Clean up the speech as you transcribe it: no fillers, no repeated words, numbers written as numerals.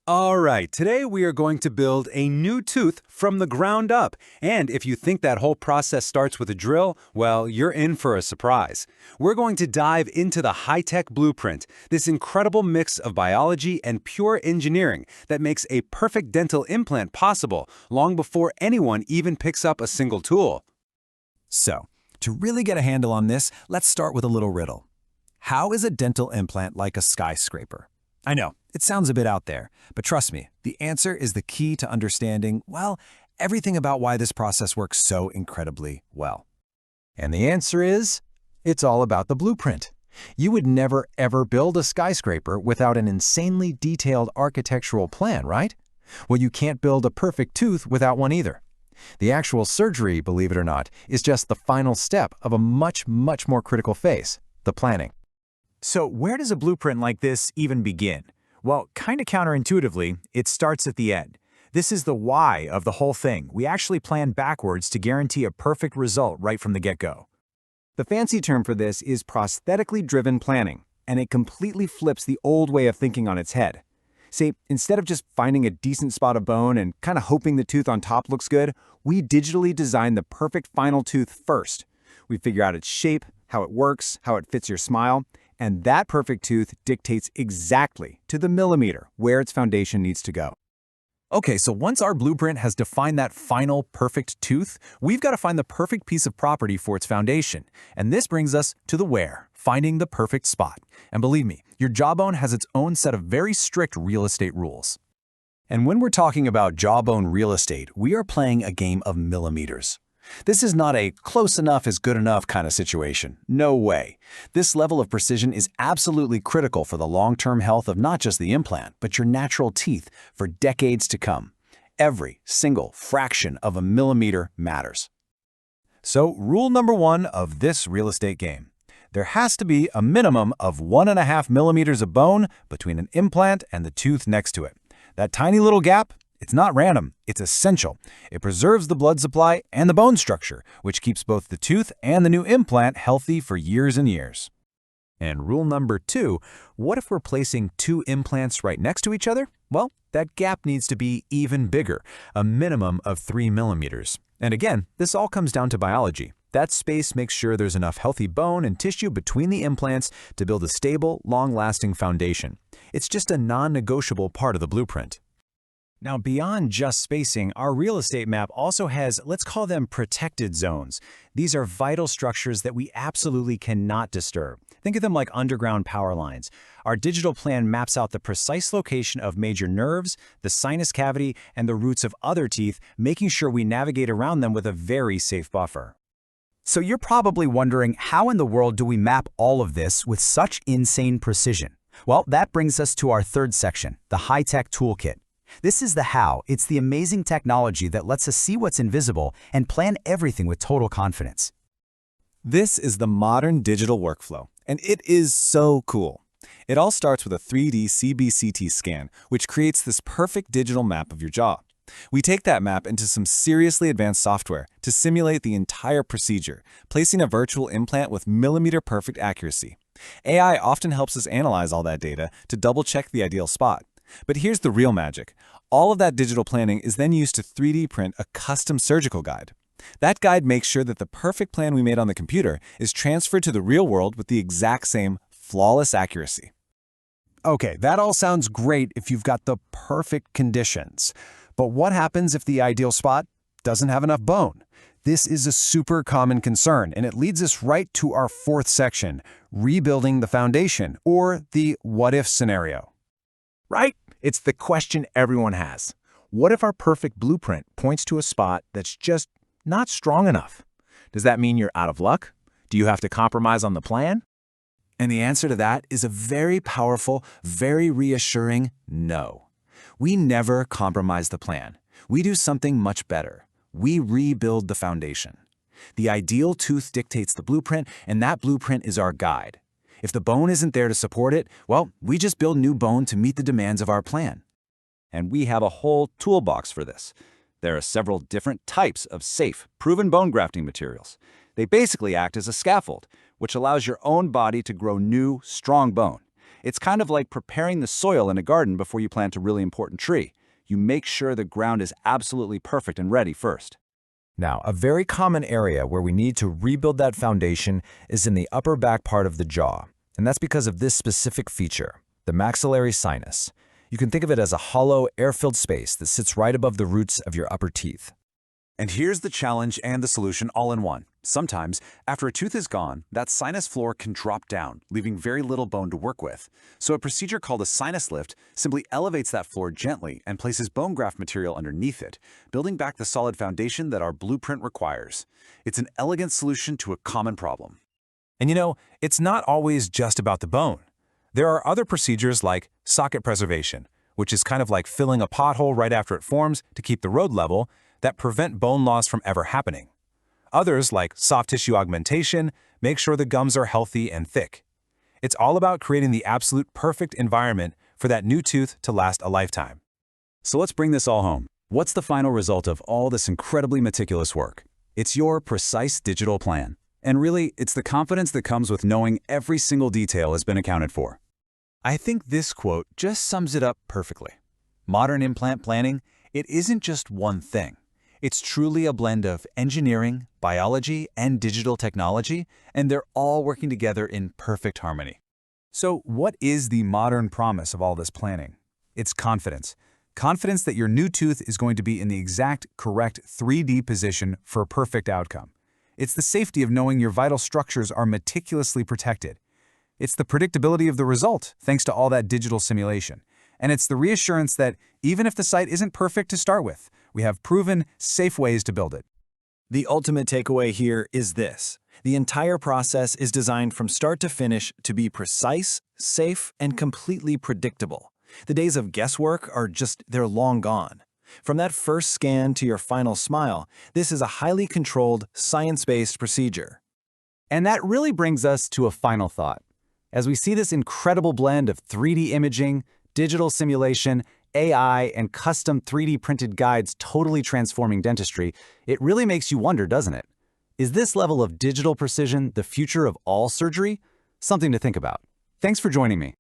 All right, today we are going to build a new tooth from the ground up. And if you think that whole process starts with a drill, well, you're in for a surprise. We're going to dive into the high-tech blueprint, this incredible mix of biology and pure engineering that makes a perfect dental implant possible long before anyone even picks up a single tool. So, to really get a handle on this, let's start with a little riddle. How is a dental implant like a skyscraper? I know, it sounds a bit out there, but trust me, the answer is the key to understanding, well, everything about why this process works so incredibly well. And the answer is, it's all about the blueprint. You would never ever build a skyscraper without an insanely detailed architectural plan, right? Well, you can't build a perfect tooth without one either. The actual surgery, believe it or not, is just the final step of a much more critical phase, the planning. So where does a blueprint like this even begin? Well, kind of counterintuitively, it starts at the end. This is the why of the whole thing. We actually plan backwards to guarantee a perfect result right from the get-go. The fancy term for this is prosthetically driven planning, and it completely flips the old way of thinking on its head. See, instead of just finding a decent spot of bone and kind of hoping the tooth on top looks good, we digitally design the perfect final tooth first. We figure out its shape, how it works, how it fits your smile, and that perfect tooth dictates exactly to the millimeter where its foundation needs to go. Okay, so once our blueprint has defined that final perfect tooth, we've got to find the perfect piece of property for its foundation. And this brings us to the where, finding the perfect spot. And believe me, your jawbone has its own set of very strict real estate rules. And when we're talking about jawbone real estate, we are playing a game of millimeters. This is not a close enough is good enough kind of situation. No way. This level of precision is absolutely critical for the long-term health of not just the implant, but your natural teeth for decades to come. Every single fraction of a millimeter matters. So, rule number 1 of this real estate game. There has to be a minimum of 1.5 millimeters of bone between an implant and the tooth next to it. That tiny little gap, it's not random, it's essential. It preserves the blood supply and the bone structure, which keeps both the tooth and the new implant healthy for years and years. And rule number 2, what if we're placing 2 implants right next to each other? Well, that gap needs to be even bigger, a minimum of 3 millimeters. And again, this all comes down to biology. That space makes sure there's enough healthy bone and tissue between the implants to build a stable, long-lasting foundation. It's just a non-negotiable part of the blueprint. Now, beyond just spacing, our real estate map also has, let's call them protected zones. These are vital structures that we absolutely cannot disturb. Think of them like underground power lines. Our digital plan maps out the precise location of major nerves, the sinus cavity, and the roots of other teeth, making sure we navigate around them with a very safe buffer. So you're probably wondering, how in the world do we map all of this with such insane precision? Well, that brings us to our third section, the high-tech toolkit. This is the how. It's the amazing technology that lets us see what's invisible and plan everything with total confidence. This is the modern digital workflow, and it is so cool. It all starts with a 3D CBCT scan, which creates this perfect digital map of your jaw. We take that map into some seriously advanced software to simulate the entire procedure, placing a virtual implant with millimeter-perfect accuracy. AI often helps us analyze all that data to double-check the ideal spot. But here's the real magic. All of that digital planning is then used to 3D print a custom surgical guide. That guide makes sure that the perfect plan we made on the computer is transferred to the real world with the exact same flawless accuracy. Okay, that all sounds great if you've got the perfect conditions. But what happens if the ideal spot doesn't have enough bone? This is a super common concern, and it leads us right to our fourth section, rebuilding the foundation, or the what-if scenario. Right? It's the question everyone has. What if our perfect blueprint points to a spot that's just not strong enough? Does that mean you're out of luck? Do you have to compromise on the plan? And the answer to that is a very powerful, very reassuring no. We never compromise the plan. We do something much better. We rebuild the foundation. The ideal tooth dictates the blueprint, and that blueprint is our guide. If the bone isn't there to support it, well, we just build new bone to meet the demands of our plan. And we have a whole toolbox for this. There are several different types of safe, proven bone grafting materials. They basically act as a scaffold, which allows your own body to grow new, strong bone. It's kind of like preparing the soil in a garden before you plant a really important tree. You make sure the ground is absolutely perfect and ready first. Now, a very common area where we need to rebuild that foundation is in the upper back part of the jaw. And that's because of this specific feature, the maxillary sinus. You can think of it as a hollow, air-filled space that sits right above the roots of your upper teeth. And here's the challenge and the solution all in one. Sometimes, after a tooth is gone, that sinus floor can drop down, leaving very little bone to work with. So a procedure called a sinus lift simply elevates that floor gently and places bone graft material underneath it, building back the solid foundation that our blueprint requires. It's an elegant solution to a common problem. And you know, it's not always just about the bone. There are other procedures like socket preservation, which is kind of like filling a pothole right after it forms to keep the road level, that prevent bone loss from ever happening. Others, like soft tissue augmentation, make sure the gums are healthy and thick. It's all about creating the absolute perfect environment for that new tooth to last a lifetime. So let's bring this all home. What's the final result of all this incredibly meticulous work? It's your precise digital plan. And really, it's the confidence that comes with knowing every single detail has been accounted for. I think this quote just sums it up perfectly. Modern implant planning, it isn't just one thing. It's truly a blend of engineering, biology, and digital technology, and they're all working together in perfect harmony. So what is the modern promise of all this planning? It's confidence. Confidence that your new tooth is going to be in the exact correct 3D position for a perfect outcome. It's the safety of knowing your vital structures are meticulously protected. It's the predictability of the result, thanks to all that digital simulation. And it's the reassurance that even if the site isn't perfect to start with, we have proven, safe ways to build it. The ultimate takeaway here is this. The entire process is designed from start to finish to be precise, safe, and completely predictable. The days of guesswork they're long gone. From that first scan to your final smile, this is a highly controlled, science-based procedure. And that really brings us to a final thought. As we see this incredible blend of 3D imaging, digital simulation, AI, and custom 3D printed guides totally transforming dentistry, it really makes you wonder, doesn't it? Is this level of digital precision the future of all surgery? Something to think about. Thanks for joining me.